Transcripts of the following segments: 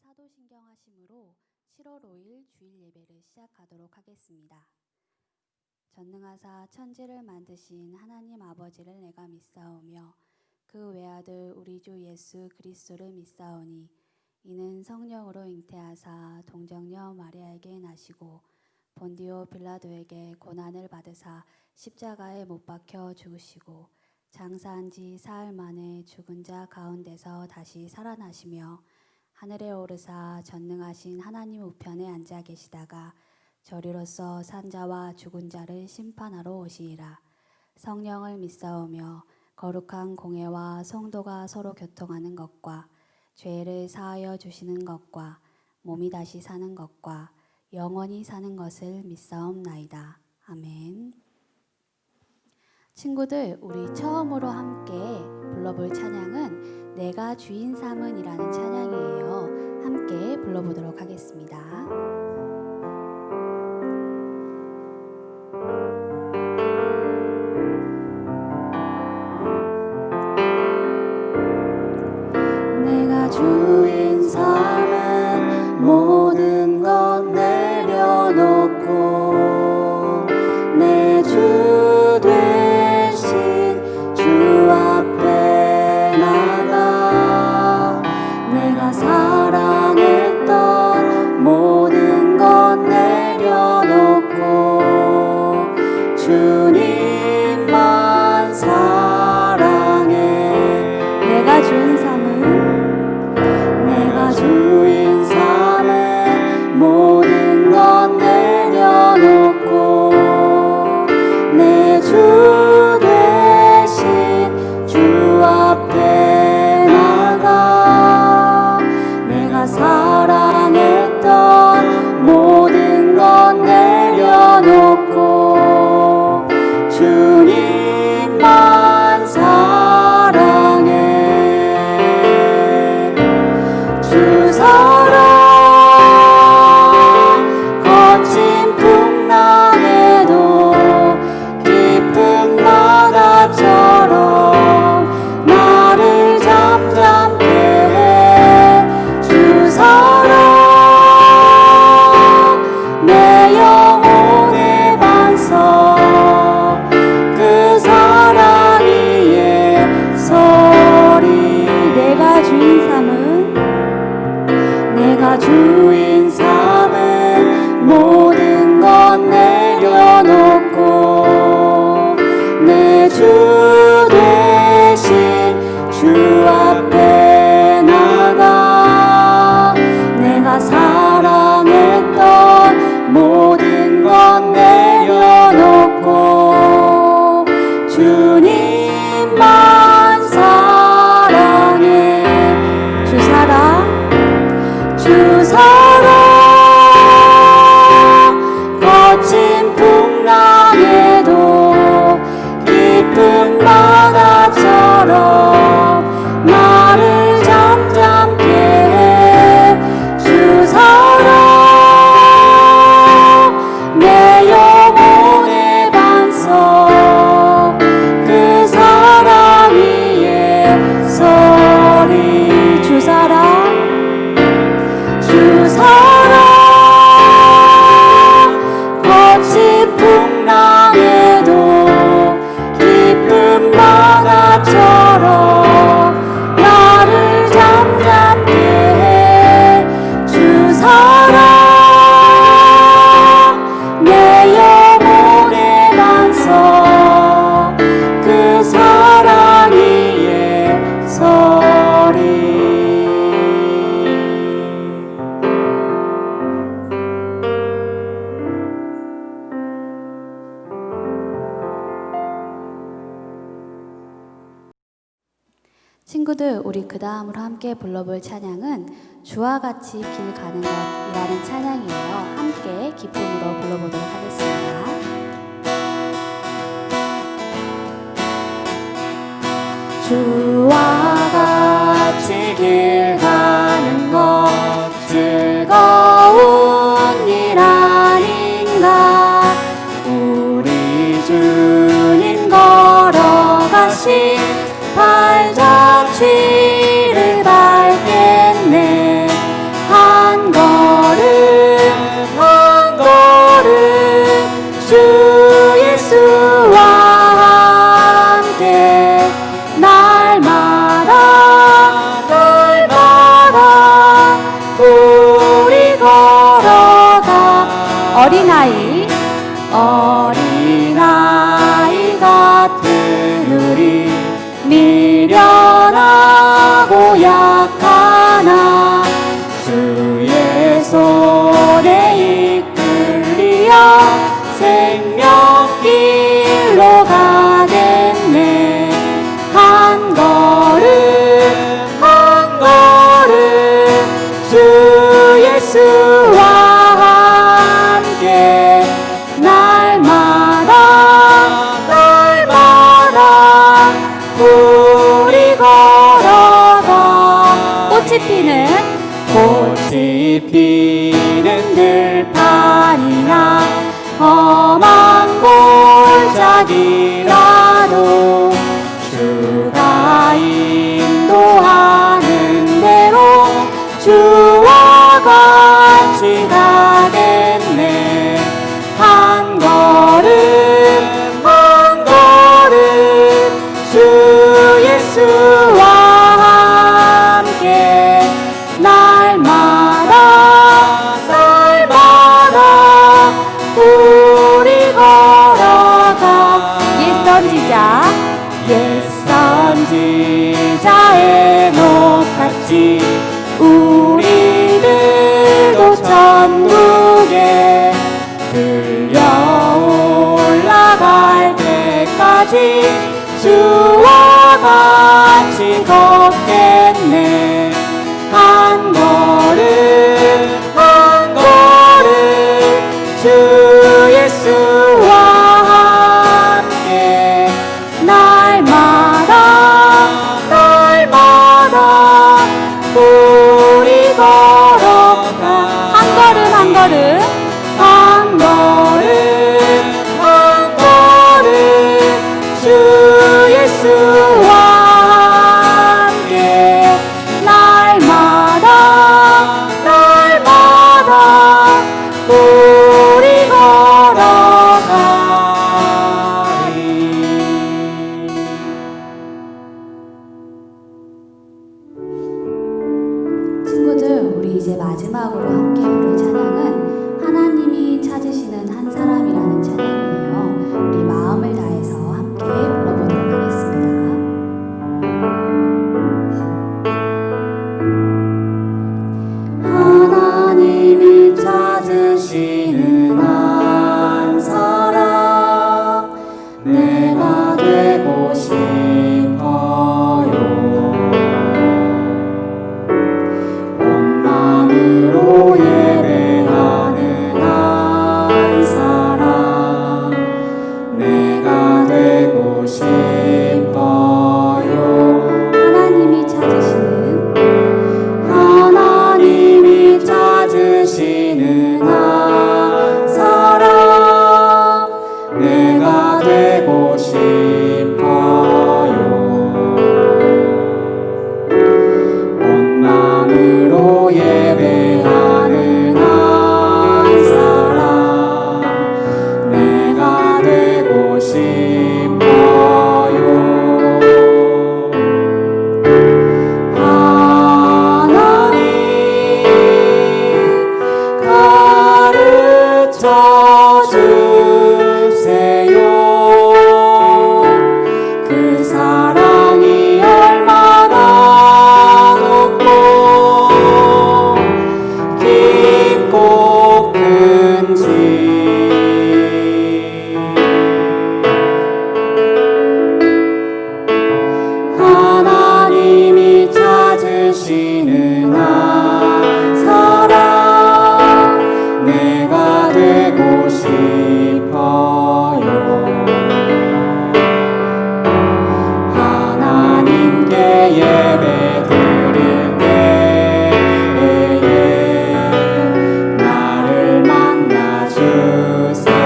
사도신경하심으로 7월 5일 주일 예배를 시작하도록 하겠습니다. 전능하사 천지를 만드신 하나님 아버지를 내가 믿사오며 그 외아들 우리 주 예수 그리스도를 믿사오니 이는 성령으로 잉태하사 동정녀 마리아에게 나시고 본디오 빌라도에게 고난을 받으사 십자가에 못 박혀 죽으시고 장사한 지 사흘 만에 죽은 자 가운데서 다시 살아나시며 하늘에 오르사 전능하신 하나님 우편에 앉아 계시다가 저리로서 산 자와 죽은 자를 심판하러 오시리라. 성령을 믿사오며 거룩한 공회와 성도가 서로 교통하는 것과 죄를 사하여 주시는 것과 몸이 다시 사는 것과 영원히 사는 것을 믿사옵나이다. 아멘. 친구들, 우리 처음으로 함께 불러볼 찬양은 내가 주인 삼은 이라는 찬양이에요. 함께 불러보도록 하겠습니다. 내가 주인 삼은 모든 것 내려놓고 내 주 되신 주 앞에 나가 내가 사랑했던 모든 것 내려놓고 주님만 사랑해. 내가 주인 삼은 모든 것 내려놓고 내 주 되신 주 앞에 나가 내가 사랑했던 모든 것 내려놓고 주님만 사랑해. 주 사랑 거친 풍랑에도 깊은 바다처럼 나를 잠잠케 해. 주 사랑 내 영혼의 반석 그 사랑 위에 서리. 내가 주인 삼은 모든 것 내려놓고 내 주 되신 주 앞에 나가 내가 사랑했던 모든 것 내려놓고 주님만 사랑해. 주 사랑 거친 풍랑에도 깊은 바다처럼 나를 잠잠케 해. 주 사랑 내 영혼의 반석 그 사랑 위에 서리. 주 사랑 거친 풍랑에도 깊은 바다처럼 나를 잠잠케 해. 주 사랑 내 영혼의 반석 그 사랑 위에 서리. 친구들, 우리 그 다음으로 함께 불러볼 찬양은 주와 같이 길 가는 것이라는 찬양이에요. 함께 기쁨으로 불러보도록 하겠습니다. 주와 같이 길 가는 것 즐거운 일 아닌가. 우리 주님 걸어가신 발자취를 밟겠네. 우리 걸어가 꽃이 피는 들판이나 험한 골짜기라도 주가 인도하는 대로 주와 같이 가겠네. 한 걸음 한 걸음 주 예수와 함께 날마다 우리 걸어가. 옛 선지자의 녹같이 우리들도 천국에 들려 올라갈 때까지 주와 같이 걷겠네. 한 걸음 한 걸음 주 예수와 함께 날마다 우리 걸어가. 한 걸음 한 걸음 주 예수와 함께 날마다 우리 걸어가리. 친구들, 우리 이제 마지막으로 함께 부를 찬양은 하나님이 찾으시는 한 사람이라는 찬양이에요. 우리 마음을 다해서 함께 불러보도록 하겠습니다. 하나님이 찾으시는 한 사람 내가 되고 싶어요. 온 마음으로 예배하는 한 사람 내가 되고 싶어요. 하나님이 찾으시는 한 사람 내가 되고 싶어요. 온 마음으로 예배하는 한 사람 내가 되고 싶어요. 하나님 가르쳐 주세요. 그 사랑이 얼마나 높고 깊고 큰지 하나님이 찾으시는 한 사람 내가 되고 싶어요. 하나님께 예배 드릴 때에 나를 만나 주세요.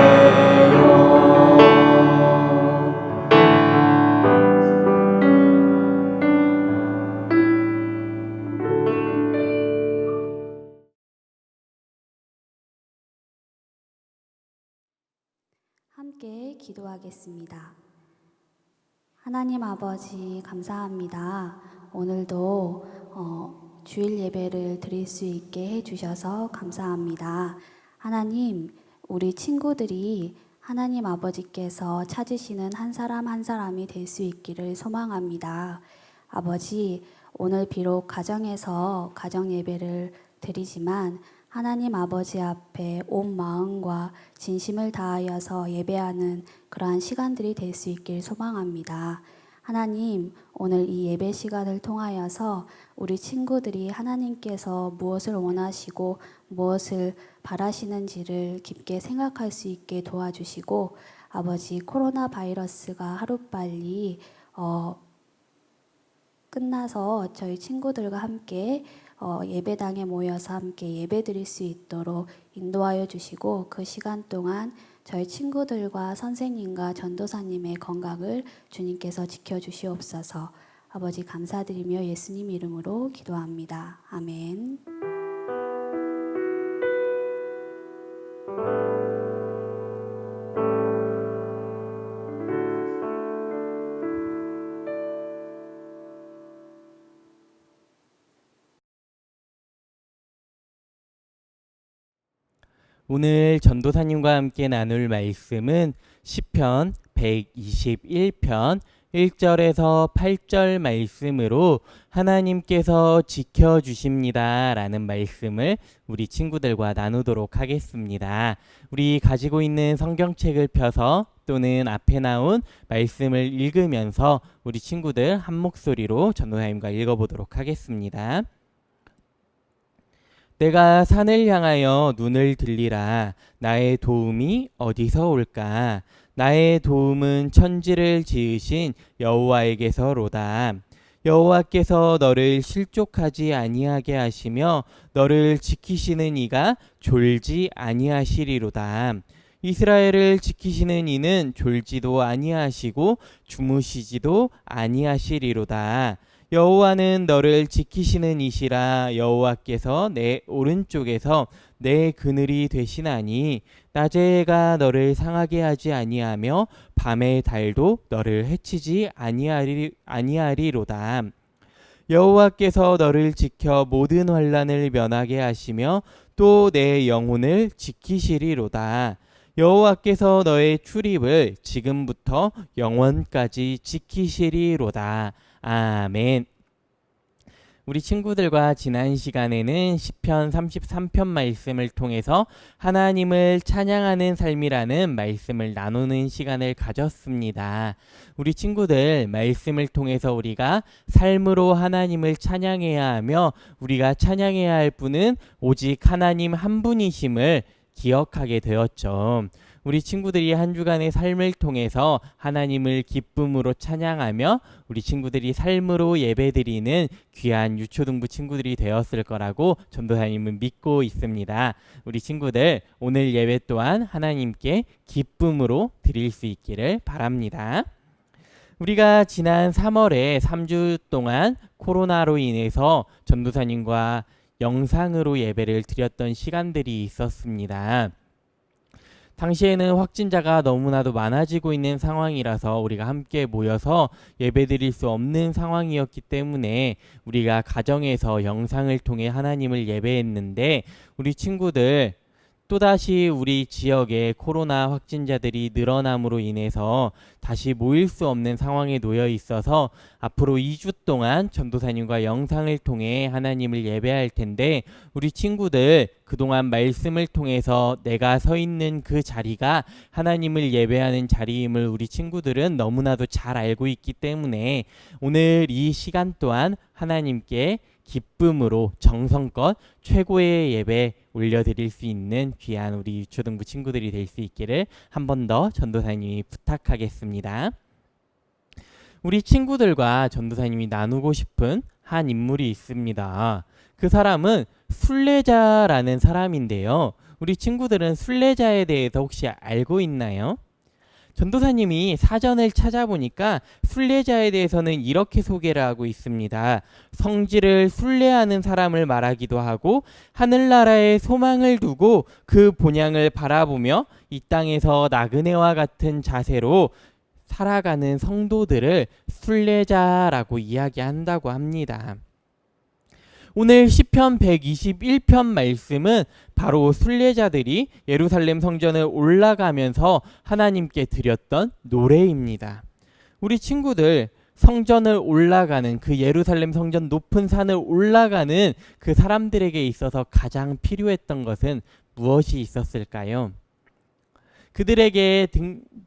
함께 기도하겠습니다. 하나님 아버지, 감사합니다. 오늘도 주일 예배를 드릴 수 있게 해주셔서 감사합니다. 하나님, 우리 친구들이 하나님 아버지께서 찾으시는 한 사람 한 사람이 될 수 있기를 소망합니다. 아버지, 오늘 비록 가정에서 가정 예배를 드리지만 하나님 아버지 앞에 온 마음과 진심을 다하여서 예배하는 그러한 시간들이 될 수 있길 소망합니다. 하나님, 오늘 이 예배 시간을 통하여서 우리 친구들이 하나님께서 무엇을 원하시고 무엇을 바라시는지를 깊게 생각할 수 있게 도와주시고, 아버지, 코로나 바이러스가 하루빨리 끝나서 저희 친구들과 함께 예배당에 모여서 함께 예배 드릴 수 있도록 인도하여 주시고 그 시간 동안 저희 친구들과 선생님과 전도사님의 건강을 주님께서 지켜주시옵소서. 아버지 감사드리며 예수님 이름으로 기도합니다. 아멘. 오늘 전도사님과 함께 나눌 말씀은 시편 121편 1절에서 8절 말씀으로 하나님께서 지켜주십니다 라는 말씀을 우리 친구들과 나누도록 하겠습니다. 우리 가지고 있는 성경책을 펴서 또는 앞에 나온 말씀을 읽으면서 우리 친구들 한 목소리로 전도사님과 읽어보도록 하겠습니다. 내가 산을 향하여 눈을 들리라. 나의 도움이 어디서 올까? 나의 도움은 천지를 지으신 여호와에게서로다. 여호와께서 너를 실족하지 아니하게 하시며 너를 지키시는 이가 졸지 아니하시리로다. 이스라엘을 지키시는 이는 졸지도 아니하시고 주무시지도 아니하시리로다. 여호와는 너를 지키시는 이시라. 여호와께서 내 오른쪽에서 내 그늘이 되시나니 낮의 해가 너를 상하게 하지 아니하며 밤의 달도 너를 해치지 아니하리로다. 여호와께서 너를 지켜 모든 환난을 면하게 하시며 또 내 영혼을 지키시리로다. 여호와께서 너의 출입을 지금부터 영원까지 지키시리로다. 아멘. 우리 친구들과 지난 시간에는 시편 33편 말씀을 통해서 하나님을 찬양하는 삶이라는 말씀을 나누는 시간을 가졌습니다. 우리 친구들 말씀을 통해서 우리가 삶으로 하나님을 찬양해야 하며 우리가 찬양해야 할 분은 오직 하나님 한 분이심을 기억하게 되었죠. 우리 친구들이 한 주간의 삶을 통해서 하나님을 기쁨으로 찬양하며 우리 친구들이 삶으로 예배드리는 귀한 유초등부 친구들이 되었을 거라고 전도사님은 믿고 있습니다. 우리 친구들 오늘 예배 또한 하나님께 기쁨으로 드릴 수 있기를 바랍니다. 우리가 지난 3월에 3주 동안 코로나로 인해서 전도사님과 영상으로 예배를 드렸던 시간들이 있었습니다. 당시에는 확진자가 너무나도 많아지고 있는 상황이라서 우리가 함께 모여서 예배드릴 수 없는 상황이었기 때문에 우리가 가정에서 영상을 통해 하나님을 예배했는데 우리 친구들 또다시 우리 지역에 코로나 확진자들이 늘어남으로 인해서 다시 모일 수 없는 상황에 놓여 있어서 앞으로 2주 동안 전도사님과 영상을 통해 하나님을 예배할 텐데 우리 친구들 그동안 말씀을 통해서 내가 서 있는 그 자리가 하나님을 예배하는 자리임을 우리 친구들은 너무나도 잘 알고 있기 때문에 오늘 이 시간 또한 하나님께 기쁨으로 정성껏 최고의 예배 올려드릴 수 있는 귀한 우리 유초등부 친구들이 될 수 있기를 한 번 더 전도사님이 부탁하겠습니다. 우리 친구들과 전도사님이 나누고 싶은 한 인물이 있습니다. 그 사람은 순례자라는 사람인데요. 우리 친구들은 순례자에 대해서 혹시 알고 있나요? 전도사님이 사전을 찾아보니까 순례자에 대해서는 이렇게 소개를 하고 있습니다. 성지를 순례하는 사람을 말하기도 하고 하늘나라에 소망을 두고 그 본향을 바라보며 이 땅에서 나그네와 같은 자세로 살아가는 성도들을 순례자라고 이야기한다고 합니다. 오늘 시편 121편 말씀은 바로 순례자들이 예루살렘 성전을 올라가면서 하나님께 드렸던 노래입니다. 우리 친구들 성전을 올라가는 그 예루살렘 성전 높은 산을 올라가는 그 사람들에게 있어서 가장 필요했던 것은 무엇이 있었을까요? 그들에게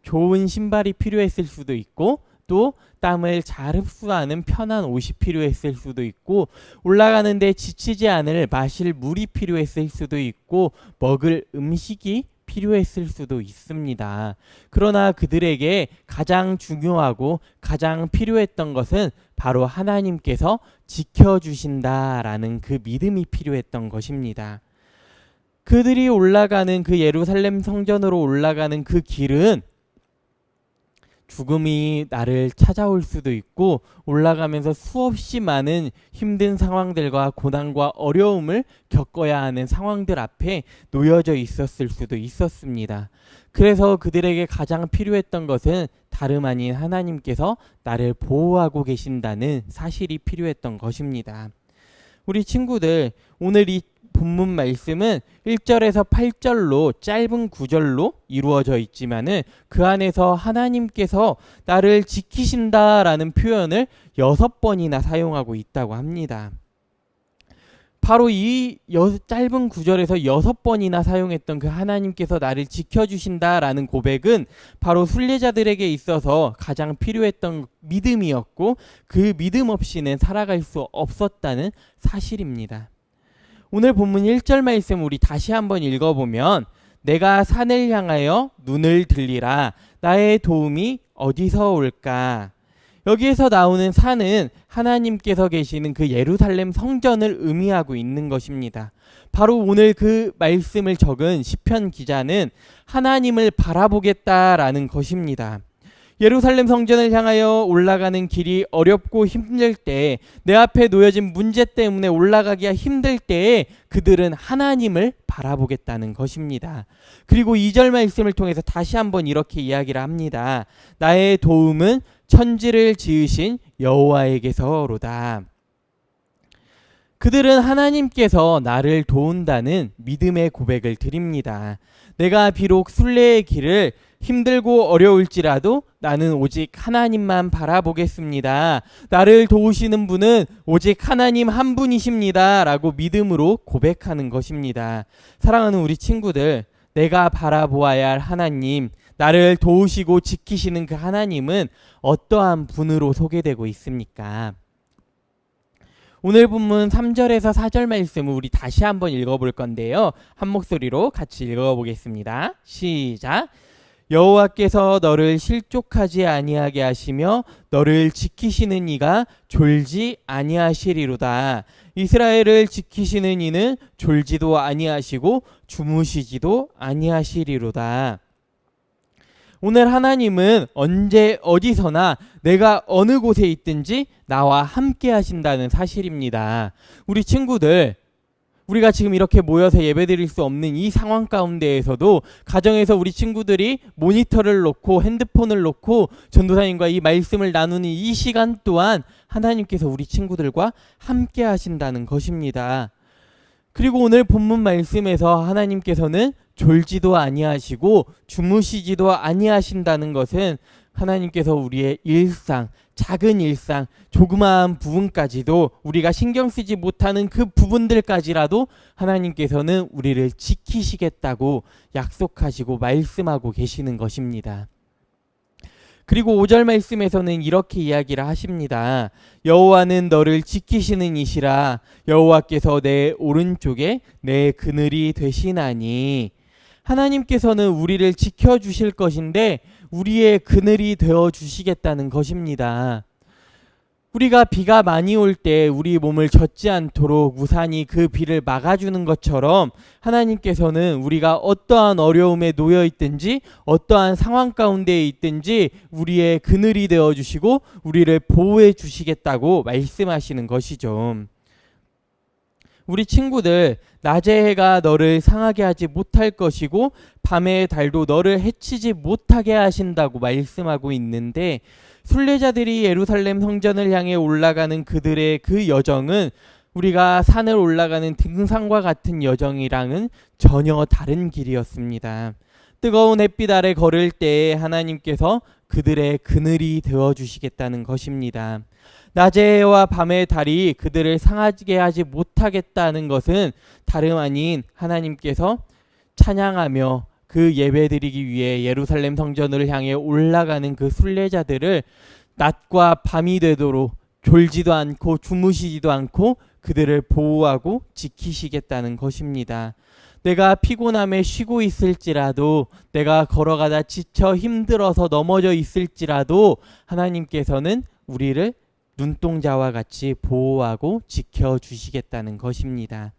좋은 신발이 필요했을 수도 있고 또 땀을 잘 흡수하는 편한 옷이 필요했을 수도 있고 올라가는데 지치지 않을 마실 물이 필요했을 수도 있고 먹을 음식이 필요했을 수도 있습니다. 그러나 그들에게 가장 중요하고 가장 필요했던 것은 바로 하나님께서 지켜주신다라는 그 믿음이 필요했던 것입니다. 그들이 올라가는 그 예루살렘 성전으로 올라가는 그 길은 죽음이 나를 찾아올 수도 있고 올라가면서 수없이 많은 힘든 상황들과 고난과 어려움을 겪어야 하는 상황들 앞에 놓여져 있었을 수도 있었습니다. 그래서 그들에게 가장 필요했던 것은 다름 아닌 하나님께서 나를 보호하고 계신다는 사실이 필요했던 것입니다. 우리 친구들, 오늘 이 본문 말씀은 1절에서 8절로 짧은 구절로 이루어져 있지만은 그 안에서 하나님께서 나를 지키신다라는 표현을 6번이나 사용하고 있다고 합니다. 바로 이 짧은 구절에서 6번이나 사용했던 그 하나님께서 나를 지켜주신다라는 고백은 바로 순례자들에게 있어서 가장 필요했던 믿음이었고 그 믿음 없이는 살아갈 수 없었다는 사실입니다. 오늘 본문 1절 말씀 우리 다시 한번 읽어보면 내가 산을 향하여 눈을 들리라 나의 도움이 어디서 올까? 여기에서 나오는 산은 하나님께서 계시는 그 예루살렘 성전을 의미하고 있는 것입니다. 바로 오늘 그 말씀을 적은 시편 기자는 하나님을 바라보겠다라는 것입니다. 예루살렘 성전을 향하여 올라가는 길이 어렵고 힘들 때, 내 앞에 놓여진 문제 때문에 올라가기가 힘들 때에 그들은 하나님을 바라보겠다는 것입니다. 그리고 2절 말씀을 통해서 다시 한번 이렇게 이야기를 합니다. 나의 도움은 천지를 지으신 여호와에게서로다. 그들은 하나님께서 나를 도운다는 믿음의 고백을 드립니다. 내가 비록 순례의 길을 힘들고 어려울지라도 나는 오직 하나님만 바라보겠습니다. 나를 도우시는 분은 오직 하나님 한 분이십니다. 라고 믿음으로 고백하는 것입니다. 사랑하는 우리 친구들, 내가 바라보아야 할 하나님, 나를 도우시고 지키시는 그 하나님은 어떠한 분으로 소개되고 있습니까? 오늘 본문 3절에서 4절 말씀을 우리 다시 한번 읽어볼 건데요. 한 목소리로 같이 읽어보겠습니다. 시작! 여호와께서 너를 실족하지 아니하게 하시며 너를 지키시는 이가 졸지 아니하시리로다. 이스라엘을 지키시는 이는 졸지도 아니하시고 주무시지도 아니하시리로다. 오늘 하나님은 언제 어디서나 내가 어느 곳에 있든지 나와 함께 하신다는 사실입니다. 우리 친구들, 우리가 지금 이렇게 모여서 예배드릴 수 없는 이 상황 가운데에서도 가정에서 우리 친구들이 모니터를 놓고 핸드폰을 놓고 전도사님과 이 말씀을 나누는 이 시간 또한 하나님께서 우리 친구들과 함께 하신다는 것입니다. 그리고 오늘 본문 말씀에서 하나님께서는 졸지도 아니하시고 주무시지도 아니하신다는 것은 하나님께서 우리의 일상, 작은 일상, 조그마한 부분까지도 우리가 신경 쓰지 못하는 그 부분들까지라도 하나님께서는 우리를 지키시겠다고 약속하시고 말씀하고 계시는 것입니다. 그리고 5절 말씀에서는 이렇게 이야기를 하십니다. 여호와는 너를 지키시는 이시라. 여호와께서 내 오른쪽에 내 그늘이 되시나니. 하나님께서는 우리를 지켜주실 것인데 우리의 그늘이 되어주시겠다는 것입니다. 우리가 비가 많이 올 때 우리 몸을 젖지 않도록 우산이 그 비를 막아주는 것처럼 하나님께서는 우리가 어떠한 어려움에 놓여 있든지 어떠한 상황 가운데에 있든지 우리의 그늘이 되어주시고 우리를 보호해 주시겠다고 말씀하시는 것이죠. 우리 친구들, 낮의 해가 너를 상하게 하지 못할 것이고 밤의 달도 너를 해치지 못하게 하신다고 말씀하고 있는데, 순례자들이 예루살렘 성전을 향해 올라가는 그들의 그 여정은 우리가 산을 올라가는 등산과 같은 여정이랑은 전혀 다른 길이었습니다. 뜨거운 햇빛 아래 걸을 때에 하나님께서 그들의 그늘이 되어주시겠다는 것입니다. 낮의 해와 밤의 달이 그들을 상하게 하지 못하겠다는 것은 다름 아닌 하나님께서 찬양하며 그 예배드리기 위해 예루살렘 성전을 향해 올라가는 그 순례자들을 낮과 밤이 되도록 졸지도 않고 주무시지도 않고 그들을 보호하고 지키시겠다는 것입니다. 내가 피곤함에 쉬고 있을지라도, 내가 걸어가다 지쳐 힘들어서 넘어져 있을지라도 하나님께서는 우리를 눈동자와 같이 보호하고 지켜주시겠다는 것입니다.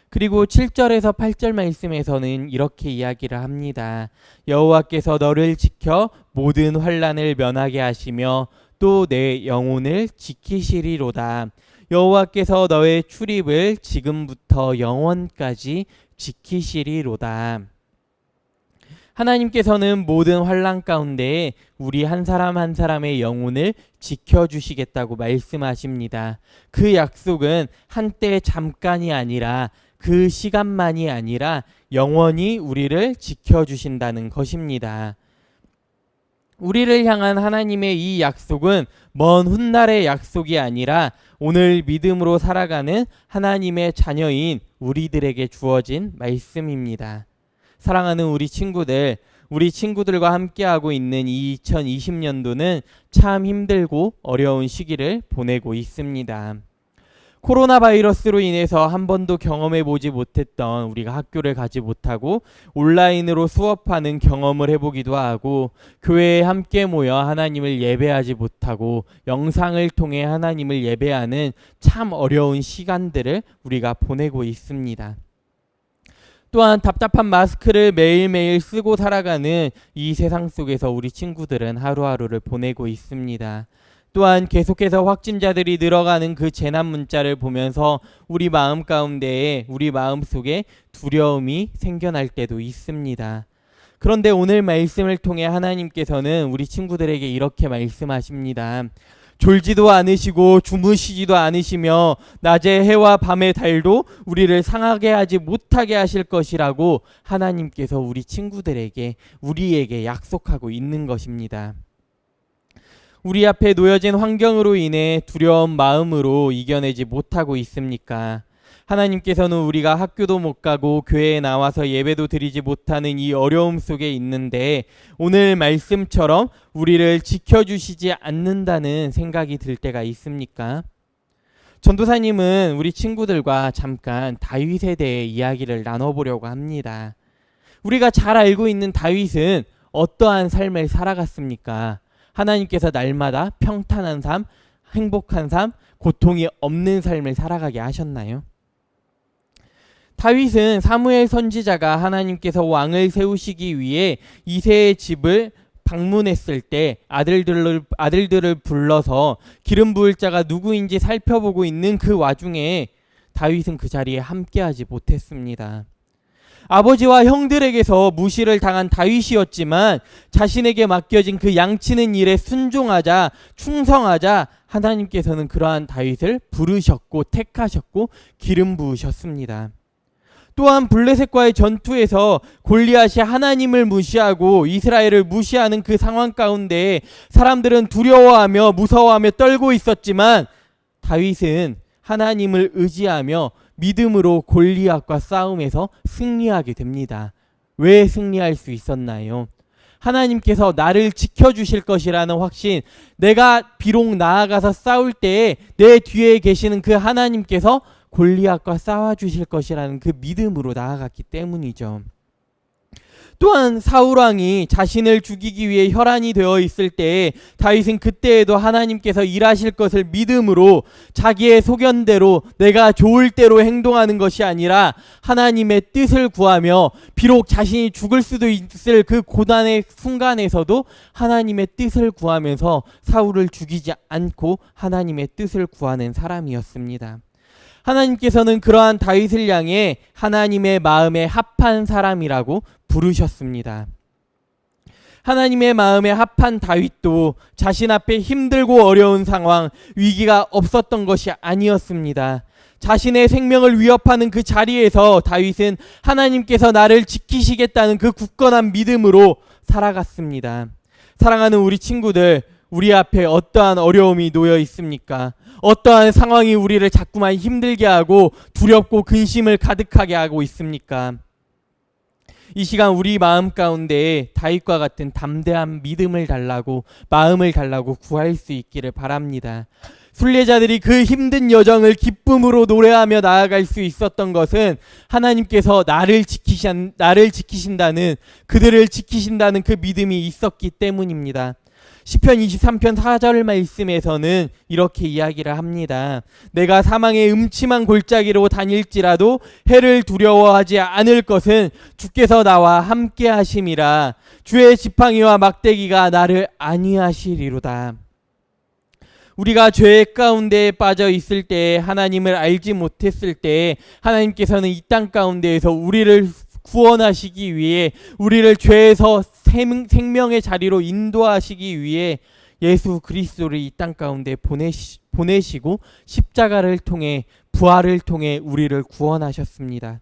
그리고 7절에서 8절 말씀에서는 이렇게 이야기를 합니다. 여호와께서 너를 지켜 모든 환난을 면하게 하시며 또 내 영혼을 지키시리로다. 여호와께서 너의 출입을 지금부터 영원까지 지키시리로다. 하나님께서는 모든 환난 가운데 우리 한 사람 한 사람의 영혼을 지켜주시겠다고 말씀하십니다. 그 약속은 한때 잠깐이 아니라, 그 시간만이 아니라 영원히 우리를 지켜주신다는 것입니다. 우리를 향한 하나님의 이 약속은 먼 훗날의 약속이 아니라 오늘 믿음으로 살아가는 하나님의 자녀인 우리들에게 주어진 말씀입니다. 사랑하는 우리 친구들과 함께하고 있는 이 2020년도는 참 힘들고 어려운 시기를 보내고 있습니다. 코로나 바이러스로 인해서 한 번도 경험해 보지 못했던, 우리가 학교를 가지 못하고 온라인으로 수업하는 경험을 해보기도 하고, 교회에 함께 모여 하나님을 예배하지 못하고 영상을 통해 하나님을 예배하는 참 어려운 시간들을 우리가 보내고 있습니다. 또한 답답한 마스크를 매일매일 쓰고 살아가는 이 세상 속에서 우리 친구들은 하루하루를 보내고 있습니다. 또한 계속해서 확진자들이 늘어가는 그 재난 문자를 보면서 우리 마음 가운데에, 우리 마음 속에 두려움이 생겨날 때도 있습니다. 그런데 오늘 말씀을 통해 하나님께서는 우리 친구들에게 이렇게 말씀하십니다. 졸지도 않으시고 주무시지도 않으시며 낮에 해와 밤의 달도 우리를 상하게 하지 못하게 하실 것이라고 하나님께서 우리 친구들에게, 우리에게 약속하고 있는 것입니다. 우리 앞에 놓여진 환경으로 인해 두려운 마음으로 이겨내지 못하고 있습니까? 하나님께서는 우리가 학교도 못 가고 교회에 나와서 예배도 드리지 못하는 이 어려움 속에 있는데 오늘 말씀처럼 우리를 지켜주시지 않는다는 생각이 들 때가 있습니까? 전도사님은 우리 친구들과 잠깐 다윗에 대해 이야기를 나눠보려고 합니다. 우리가 잘 알고 있는 다윗은 어떠한 삶을 살아갔습니까? 하나님께서 날마다 평탄한 삶, 행복한 삶, 고통이 없는 삶을 살아가게 하셨나요? 다윗은 사무엘 선지자가 하나님께서 왕을 세우시기 위해 이새의 집을 방문했을 때 아들들을 불러서 기름 부을 자가 누구인지 살펴보고 있는 그 와중에 다윗은 그 자리에 함께하지 못했습니다. 아버지와 형들에게서 무시를 당한 다윗이었지만 자신에게 맡겨진 그 양치는 일에 순종하자, 충성하자 하나님께서는 그러한 다윗을 부르셨고 택하셨고 기름 부으셨습니다. 또한 블레셋과의 전투에서 골리앗이 하나님을 무시하고 이스라엘을 무시하는 그 상황 가운데 사람들은 두려워하며 무서워하며 떨고 있었지만 다윗은 하나님을 의지하며 믿음으로 골리앗과 싸움에서 승리하게 됩니다. 왜 승리할 수 있었나요? 하나님께서 나를 지켜주실 것이라는 확신, 내가 비록 나아가서 싸울 때에 내 뒤에 계시는 그 하나님께서 골리앗과 싸워주실 것이라는 그 믿음으로 나아갔기 때문이죠. 또한 사울왕이 자신을 죽이기 위해 혈안이 되어 있을 때 다윗은 그때에도 하나님께서 일하실 것을 믿음으로 자기의 소견대로 내가 좋을 대로 행동하는 것이 아니라 하나님의 뜻을 구하며 비록 자신이 죽을 수도 있을 그 고난의 순간에서도 하나님의 뜻을 구하면서 사울을 죽이지 않고 하나님의 뜻을 구하는 사람이었습니다. 하나님께서는 그러한 다윗을 향해 하나님의 마음에 합한 사람이라고 부르셨습니다. 하나님의 마음에 합한 다윗도 자신 앞에 힘들고 어려운 상황, 위기가 없었던 것이 아니었습니다. 자신의 생명을 위협하는 그 자리에서 다윗은 하나님께서 나를 지키시겠다는 그 굳건한 믿음으로 살아갔습니다. 사랑하는 우리 친구들, 우리 앞에 어떠한 어려움이 놓여 있습니까? 어떠한 상황이 우리를 자꾸만 힘들게 하고 두렵고 근심을 가득하게 하고 있습니까? 이 시간 우리 마음 가운데 다윗과 같은 담대한 믿음을 달라고, 마음을 달라고 구할 수 있기를 바랍니다. 순례자들이 그 힘든 여정을 기쁨으로 노래하며 나아갈 수 있었던 것은 하나님께서 나를 지키신다는, 그들을 지키신다는 그 믿음이 있었기 때문입니다. 시편 23편 4절 말씀에서는 이렇게 이야기를 합니다. 내가 사망의 음침한 골짜기로 다닐지라도 해를 두려워하지 않을 것은 주께서 나와 함께 하심이라. 주의 지팡이와 막대기가 나를 안위하시리로다. 우리가 죄 가운데 빠져 있을 때, 하나님을 알지 못했을 때, 하나님께서는 이 땅 가운데에서 우리를 구원하시기 위해, 우리를 죄에서 생명의 자리로 인도하시기 위해 예수 그리스도를 이 땅 가운데 보내시고 십자가를 통해, 부활을 통해 우리를 구원하셨습니다.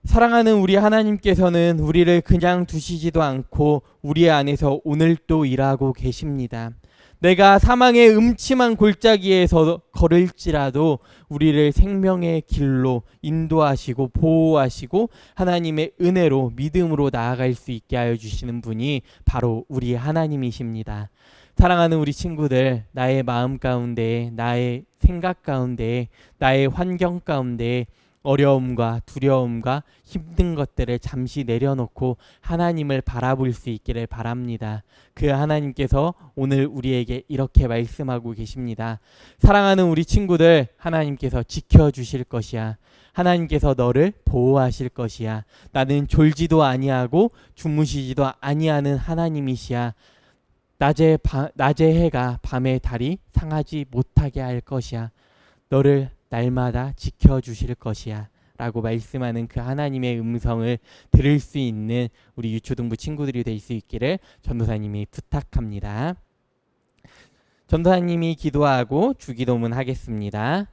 사랑하는 우리 하나님께서는 우리를 그냥 두시지도 않고 우리 안에서 오늘도 일하고 계십니다. 내가 사망의 음침한 골짜기에서 걸을지라도 우리를 생명의 길로 인도하시고 보호하시고 하나님의 은혜로 믿음으로 나아갈 수 있게 하여 주시는 분이 바로 우리 하나님이십니다. 사랑하는 우리 친구들, 나의 마음 가운데, 나의 생각 가운데, 나의 환경 가운데 어려움과 두려움과 힘든 것들을 잠시 내려놓고 하나님을 바라볼 수 있기를 바랍니다. 그 하나님께서 오늘 우리에게 이렇게 말씀하고 계십니다. 사랑하는 우리 친구들, 하나님께서 지켜주실 것이야. 하나님께서 너를 보호하실 것이야. 나는 졸지도 아니하고 주무시지도 아니하는 하나님이시야. 낮에 해가 밤에 달이 상하지 못하게 할 것이야. 너를 날마다 지켜주실 것이야 라고 말씀하는 그 하나님의 음성을 들을 수 있는 우리 유초등부 친구들이 될 수 있기를 전도사님이 부탁합니다. 전도사님이 기도하고 주기도문 하겠습니다.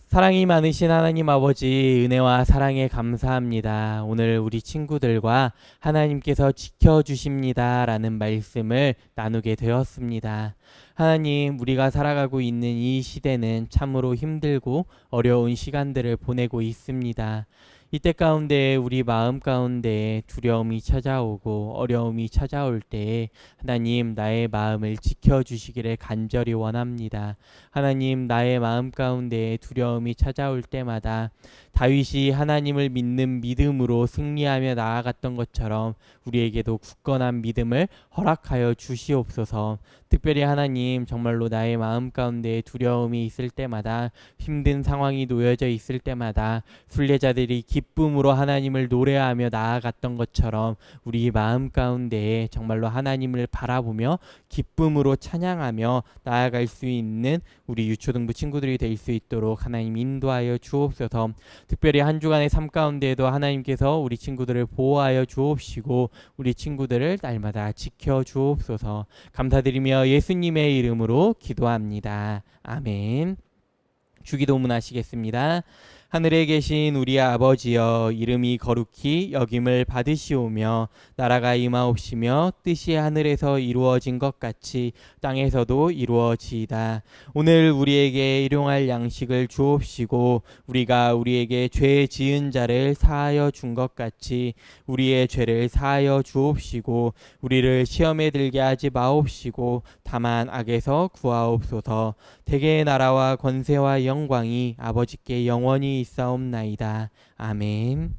사랑이 많으신 하나님 아버지, 은혜와 사랑에 감사합니다. 오늘 우리 친구들과 하나님께서 지켜주십니다 라는 말씀을 나누게 되었습니다. 하나님, 우리가 살아가고 있는 이 시대는 참으로 힘들고 어려운 시간들을 보내고 있습니다. 이때 가운데 우리 마음 가운데 두려움이 찾아오고 어려움이 찾아올 때에 하나님, 나의 마음을 지켜주시기를 간절히 원합니다. 하나님, 나의 마음 가운데 두려움이 찾아올 때마다 다윗이 하나님을 믿는 믿음으로 승리하며 나아갔던 것처럼 우리에게도 굳건한 믿음을 허락하여 주시옵소서. 특별히 하나님, 정말로 나의 마음 가운데 두려움이 있을 때마다, 힘든 상황이 놓여져 있을 때마다 순례자들이 기쁨으로 하나님을 노래하며 나아갔던 것처럼 우리 마음 가운데 정말로 하나님을 바라보며 기쁨으로 찬양하며 나아갈 수 있는 우리 유초등부 친구들이 될 수 있도록 하나님 인도하여 주옵소서. 특별히 한 주간의 삶 가운데에도 하나님께서 우리 친구들을 보호하여 주옵시고 우리 친구들을 날마다 지켜 주옵소서. 감사드리며 예수님의 이름으로 기도합니다. 아멘. 주기도문 하시겠습니다. 하늘에 계신 우리 아버지여, 이름이 거룩히 여김을 받으시오며 나라가 임하옵시며 뜻이 하늘에서 이루어진 것 같이 땅에서도 이루어지이다. 오늘 우리에게 일용할 양식을 주옵시고 우리가 우리에게 죄 지은 자를 사하여 준 것 같이 우리의 죄를 사하여 주옵시고 우리를 시험에 들게 하지 마옵시고 다만 악에서 구하옵소서. 대개의 나라와 권세와 영광이 아버지께 영원히 있사옵나이다. 아멘.